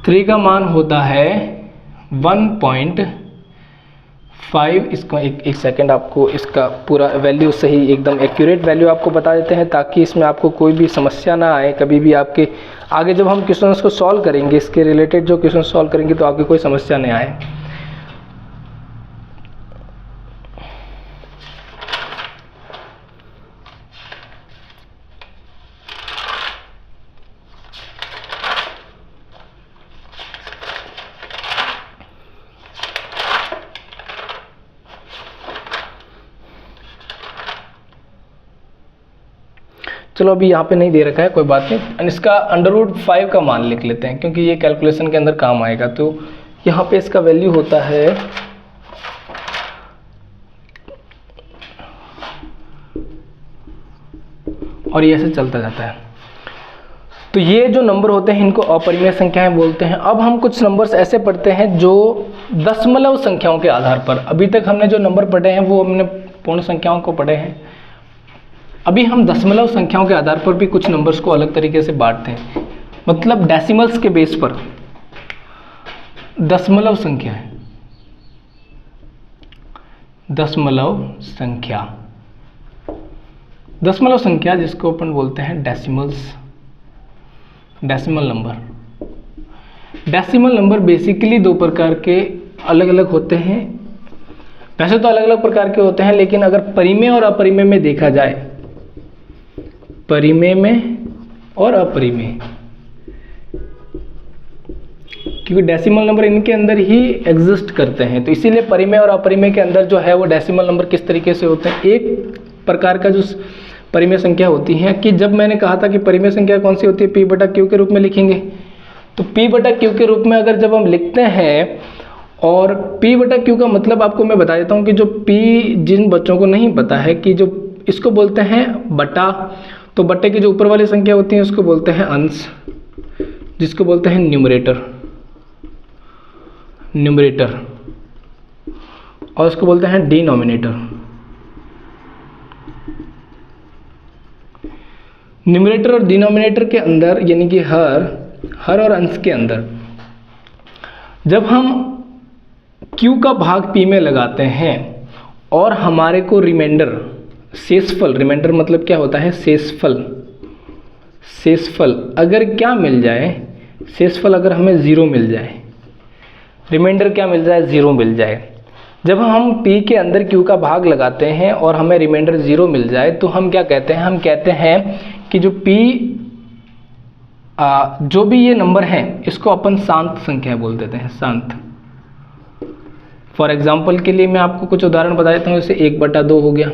3 का मान होता है 1.5। इसको एक सेकंड आपको इसका पूरा वैल्यू सही एकदम एक्यूरेट वैल्यू आपको बता देते हैं, ताकि इसमें आपको कोई भी समस्या ना आए कभी भी। आपके आगे जब हम क्वेश्चंस को सॉल्व करेंगे, इसके रिलेटेड जो क्वेश्चन सॉल्व करेंगे, तो आगे कोई समस्या नहीं आए। चलो अभी यहाँ पे नहीं दे रखा है, कोई बात नहीं। इसका √5 का मान लिख लेते हैं, क्योंकि ये कैलकुलेशन के अंदर काम आएगा। तो यहाँ पे इसका वैल्यू होता है और ये ऐसे चलता जाता है। तो ये जो नंबर होते हैं इनको अपरिमेय संख्याएं बोलते हैं। अब हम कुछ नंबर्स ऐसे पढ़ते हैं जो दशमलव संख्याओं के आधार पर, अभी तक हमने जो नंबर पढ़े हैं वो हमने पूर्ण संख्याओं को पढ़े हैं, अभी हम दशमलव संख्याओं के आधार पर भी कुछ नंबर्स को अलग तरीके से बांटते हैं, मतलब डेसिमल्स के बेस पर। दशमलव संख्या है, दशमलव संख्या जिसको अपन बोलते हैं decimal number. Decimal number basically 2 प्रकार के अलग अलग होते हैं। वैसे तो अलग अलग प्रकार के होते हैं, लेकिन अगर परिमेय और अपरिमेय में देखा जाए, परिमेय में और अपरिमेय, क्योंकि डेसिमल नंबर इनके अंदर ही एग्जिस्ट करते हैं, तो इसीलिए परिमेय और अपरिमेय के अंदर जो है वो डेसिमल नंबर किस तरीके से होते हैं। एक प्रकार का जो परिमेय संख्या होती है, कि जब मैंने कहा था कि परिमेय संख्या कौन सी होती है, p बटा q के रूप में लिखेंगे। तो p बटा q के रूप में अगर जब हम लिखते हैं, और p बटा q का मतलब आपको मैं बता देता हूँ कि जो p, जिन बच्चों को नहीं पता है कि जो इसको बोलते हैं बटा, तो बट्टे की जो ऊपर वाली संख्या होती है उसको बोलते हैं अंश, जिसको बोलते हैं न्यूमरेटर, और उसको बोलते हैं डिनोमिनेटर। न्यूमरेटर और डिनोमिनेटर के अंदर, यानी कि हर और अंश के अंदर, जब हम q का भाग p में लगाते हैं और हमारे को रिमाइंडर शेषफल, रिमाइंडर मतलब क्या होता है शेषफल, शेषफल अगर क्या मिल जाए, शेषफल अगर हमें 0 मिल जाए, रिमाइंडर क्या मिल जाए 0 मिल जाए। जब हम p के अंदर q का भाग लगाते हैं और हमें रिमाइंडर 0 मिल जाए तो हम क्या कहते हैं, हम कहते हैं कि जो p जो भी ये नंबर है इसको अपन शांत संख्या बोल देते हैं, शांत। फॉर एग्जाम्पल के लिए मैं आपको कुछ उदाहरण बता देता हूँ, जैसे 1/2 हो गया,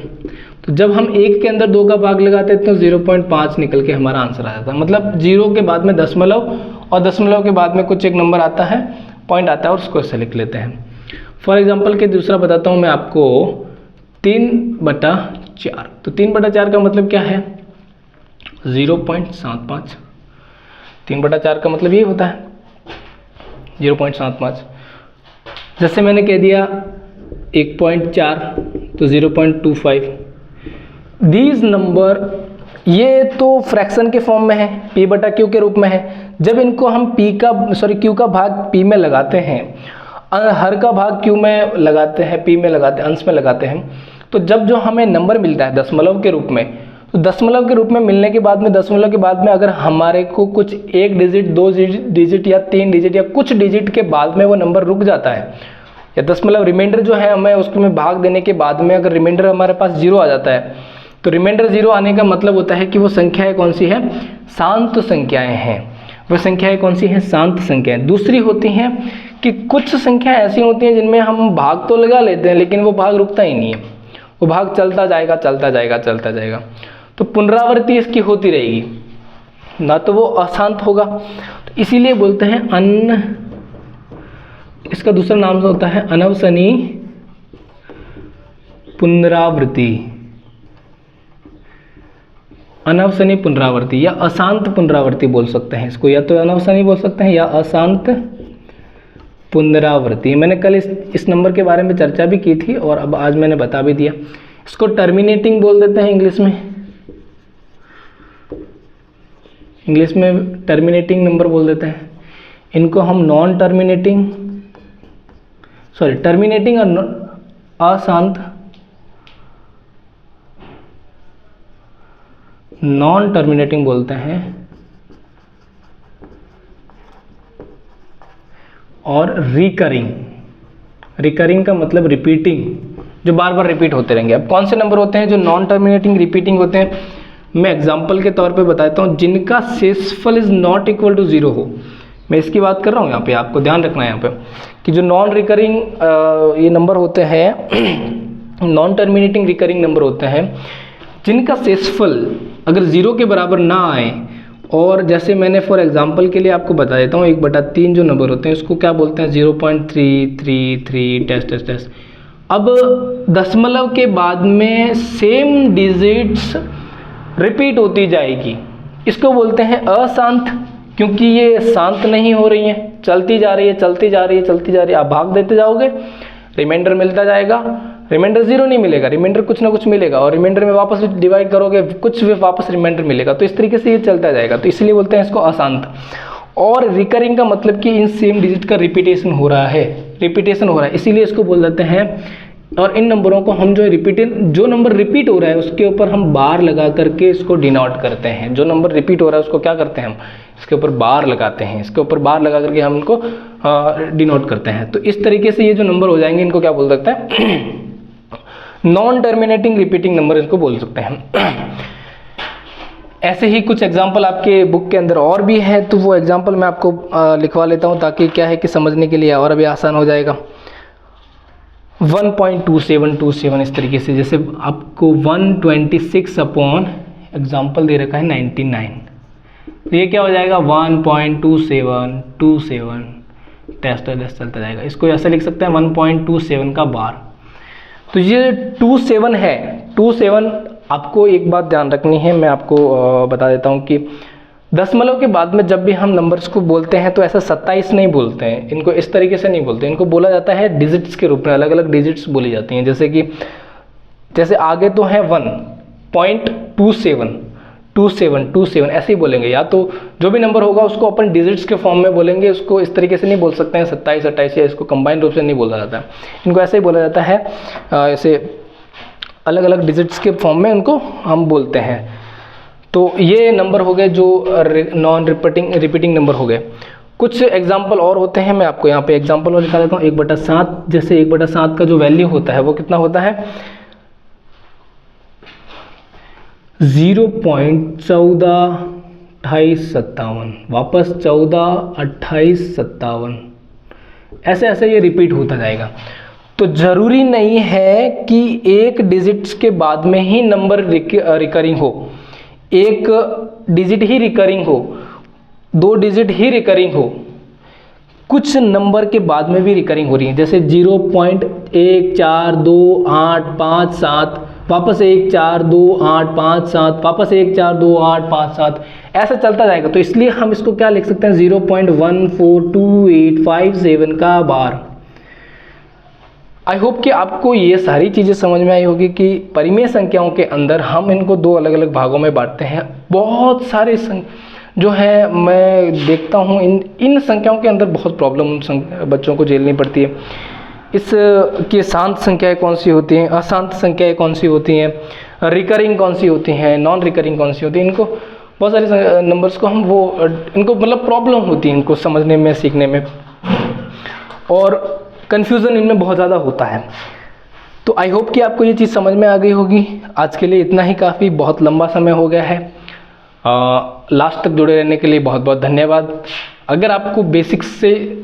तो जब हम 1 के अंदर 2 का भाग लगाते हैं तो 0.5 निकल के हमारा आंसर आ जाता है। मतलब 0 के बाद में दशमलव और दशमलव के बाद में कुछ एक नंबर आता है, पॉइंट आता है और उसको ऐसे लिख लेते हैं। फॉर एग्जाम्पल के दूसरा बताता हूँ मैं आपको 3/4। तो 3/4 का मतलब क्या है 0.75। 3/4 का मतलब ये होता है 0.75। जैसे मैंने कह दिया 1.4 तो 0.25। दीज नंबर ये तो फ्रैक्शन के फॉर्म में है, p/q के रूप में है। जब इनको हम q का भाग p में लगाते हैं, हर का भाग q में लगाते हैं, p में लगाते हैं, अंश में लगाते हैं, तो जब जो हमें नंबर मिलता है दशमलव के रूप में, तो दशमलव के रूप में मिलने के बाद में, दशमलव के बाद में अगर हमारे को कुछ 1 डिजिट 2 डिजिट या 3 डिजिट या कुछ डिजिट के बाद में वो नंबर रुक जाता है, या दशमलव रिमाइंडर जो है हमें उसको में भाग देने के बाद में अगर रिमाइंडर हमारे पास 0 आ जाता है, तो रिमाइंडर 0 आने का मतलब होता है कि वो संख्याएं कौन सी है, शांत संख्याएं हैं। वो संख्याएं कौन सी हैं, शांत संख्याएं। दूसरी होती हैं कि कुछ संख्याएं ऐसी होती हैं जिनमें हम भाग तो लगा लेते हैं लेकिन वो भाग रुकता ही नहीं है, वो भाग चलता जाएगा चलता जाएगा चलता जाएगा, तो पुनरावृत्ति इसकी होती रहेगी, ना तो वो अशांत होगा। तो इसीलिए बोलते हैं इसका दूसरा नाम होता है अनवसनी पुनरावृत्ति, अनवसनी पुनरावृत्ति या अशांत पुनरावृत्ति बोल सकते हैं इसको, या तो अनवसनी बोल सकते हैं या अशांत पुनरावृत्ति। मैंने कल इस नंबर के बारे में चर्चा भी की थी और अब आज मैंने बता भी दिया। इसको टर्मिनेटिंग बोल देते हैं इंग्लिश में टर्मिनेटिंग नंबर बोल देते हैं। इनको हम नॉन टर्मिनेटिंग टर्मिनेटिंग और अशांत, नॉन टर्मिनेटिंग बोलते हैं, और रिकरिंग का मतलब रिपीटिंग, जो बार बार रिपीट होते रहेंगे। अब कौन से नंबर होते हैं जो नॉन टर्मिनेटिंग रिपीटिंग होते हैं, मैं एग्जांपल के तौर पे बताता हूँ। जिनका शेषफल इज नॉट इक्वल टू 0 हो, मैं इसकी बात कर रहा हूँ। यहाँ पे आपको ध्यान रखना है यहाँ पे कि जो नॉन रिकरिंग ये नंबर होते हैं, नॉन टर्मिनेटिंग रिकरिंग नंबर होते हैं, जिनका शेषफल अगर 0 के बराबर ना आए, और जैसे मैंने फॉर एग्जांपल के लिए आपको बता देता हूँ 1/3 जो नंबर होते हैं उसको क्या बोलते हैं 0.333 टेस्ट। अब दशमलव के बाद में सेम डिजिट्स रिपीट होती जाएगी, इसको बोलते हैं अशांत, क्योंकि ये शांत नहीं हो रही है, चलती जा रही है। आप भाग देते जाओगे, रिमाइंडर मिलता जाएगा, रिमाइंडर 0 नहीं मिलेगा, रिमाइंडर कुछ ना कुछ मिलेगा, और रिमाइंडर में वापस डिवाइड करोगे कुछ भी वापस रिमाइंडर मिलेगा। तो इस तरीके से ये चलता जाएगा, तो इसलिए बोलते हैं इसको अशांत। और रिकरिंग का मतलब कि इन सेम डिजिट का रिपीटेशन हो रहा है, इसीलिए इसको बोल देते हैं। और इन नंबरों को हम जो नंबर रिपीट हो रहा है उसके ऊपर हम बार लगा करके इसको डिनोट करते हैं। जो नंबर रिपीट हो रहा है उसको क्या करते हैं, हम इसके ऊपर बार लगाते हैं, इसके ऊपर बार लगा करके हम इनको डिनोट करते हैं। तो इस तरीके से ये जो नंबर हो जाएंगे इनको क्या बोल सकते हैं नॉन टर्मिनेटिंग रिपीटिंग नंबर इसको बोल सकते हैं। ऐसे ही कुछ एग्जाम्पल आपके बुक के अंदर और भी है, तो वो एग्जाम्पल मैं आपको लिखवा लेता हूँ ताकि क्या है कि समझने के लिए और अभी आसान हो जाएगा। 1.2727 इस तरीके से, जैसे आपको 126 अपॉन एग्जाम्पल दे रखा है 99, तो ये क्या हो जाएगा 1.2727 टेस्ट चलता जाएगा। इसको ऐसे लिख सकते हैं 1.27 का बार। तो ये 27 है। 27 आपको एक बात ध्यान रखनी है, मैं आपको बता देता हूँ कि दशमलव के बाद में जब भी हम नंबर्स को बोलते हैं तो ऐसा 27 नहीं बोलते हैं, इनको इस तरीके से नहीं बोलते, इनको बोला जाता है डिजिट्स के रूप में, अलग अलग डिजिट्स बोली जाती हैं। जैसे आगे तो है 1.27 ऐसे ही बोलेंगे, या तो जो भी नंबर होगा उसको अपन डिजिट्स के फॉर्म में बोलेंगे, उसको इस तरीके से नहीं बोल सकते हैं 27 28, या इसको कंबाइंड रूप से नहीं बोला जाता है, इनको ऐसे ही बोला जाता है। ऐसे अलग अलग डिजिट्स के फॉर्म में उनको हम बोलते हैं। तो ये नंबर हो गए जो नॉन रिपीटिंग नंबर हो गए। कुछ एग्जाम्पल और होते हैं, मैं आपको यहाँ पे एग्जाम्पल और दिखा देता हूँ। 1/7, जैसे 1/7 का जो वैल्यू होता है वो कितना होता है 0.142857, वापस 142857, ऐसे ऐसे ये रिपीट होता जाएगा। तो ज़रूरी नहीं है कि एक डिजिट्स के बाद में ही नंबर रिकरिंग हो, एक डिजिट ही रिकरिंग हो, 2 डिजिट ही रिकरिंग हो, कुछ नंबर के बाद में भी रिकरिंग हो रही है। जैसे 0.142857, वापस 142857, वापस 142857, ऐसा चलता जाएगा। तो इसलिए हम इसको क्या लिख सकते हैं 0.142857 का बार। आई होप कि आपको ये सारी चीज़ें समझ में आई होगी कि परिमेय संख्याओं के अंदर हम इनको 2 अलग अलग भागों में बांटते हैं। बहुत सारे जो है मैं देखता हूँ इन संख्याओं के अंदर बहुत प्रॉब्लम बच्चों को झेलनी पड़ती है। इस की शांत संख्याएं कौन सी होती हैं, अशांत संख्याएं कौन सी होती हैं, रिकरिंग कौन सी होती हैं, नॉन रिकरिंग कौन सी होती हैं, इनको बहुत सारे नंबर्स को हम इनको मतलब प्रॉब्लम होती है इनको समझने में, सीखने में, और कन्फ्यूज़न इनमें बहुत ज़्यादा होता है। तो आई होप कि आपको ये चीज़ समझ में आ गई होगी। आज के लिए इतना ही काफ़ी, बहुत लंबा समय हो गया है। लास्ट तक जुड़े रहने के लिए बहुत बहुत धन्यवाद। अगर आपको बेसिक्स से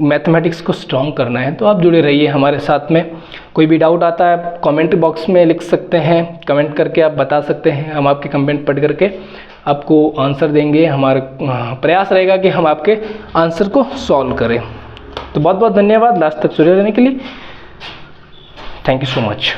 मैथमेटिक्स को स्ट्रॉन्ग करना है तो आप जुड़े रहिए हमारे साथ में। कोई भी डाउट आता है आप कमेंट बॉक्स में लिख सकते हैं, कमेंट करके आप बता सकते हैं, हम आपके कमेंट पढ़ करके आपको आंसर देंगे। हमारा प्रयास रहेगा कि हम आपके आंसर को सॉल्व करें। तो बहुत बहुत धन्यवाद लास्ट तक जुड़े रहने के लिए। Thank you so much.